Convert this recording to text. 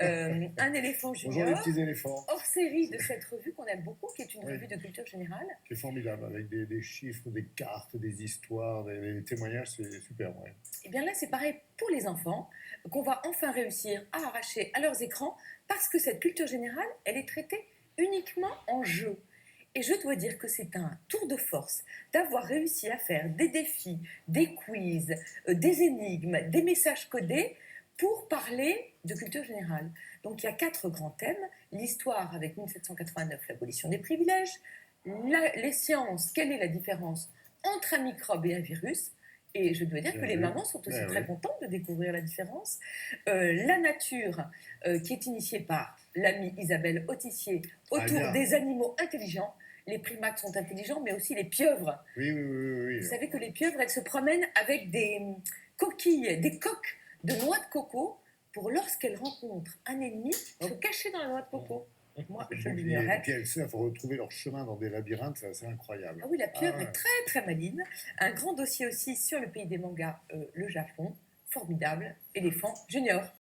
Un éléphant Bonjour les junior, petits éléphants, hors série de cette revue qu'on aime beaucoup, qui est une oui, revue de culture générale. qui est formidable, avec des chiffres, des cartes, des histoires, des témoignages, c'est super. Ouais. Et bien là, c'est pareil pour les enfants, qu'on va enfin réussir à arracher à leurs écrans, parce que cette culture générale, elle est traitée uniquement en jeu. Et je dois dire que c'est un tour de force d'avoir réussi à faire des défis, des quiz, des énigmes, des messages codés pour parler de culture générale. Donc il y a 4 grands thèmes: l'histoire avec 1789, l'abolition des privilèges, les sciences, quelle est la différence entre un microbe et un virus. Et je dois dire Bien que les vu. mamans sont aussi Ouais, très ouais. contentes de découvrir la différence. La nature, qui est initiée par l'amie Isabelle Autissier Ah autour bien. des animaux intelligents. Les primates sont intelligents, mais aussi les pieuvres. Oui, oui, oui, oui, Vous oui. savez que les pieuvres, elles se promènent avec des coquilles, des coques de noix de coco pour, lorsqu'elles rencontrent un ennemi, se Hop. cacher dans la noix de coco. Moi, je Et l'ignorais. puis elles savent retrouver leur chemin dans des labyrinthes, c'est assez incroyable. Ah oui, la Ah pieuvre est ouais. très très maligne. Un grand dossier aussi sur le pays des mangas, le Japon. Formidable. Éléphant junior.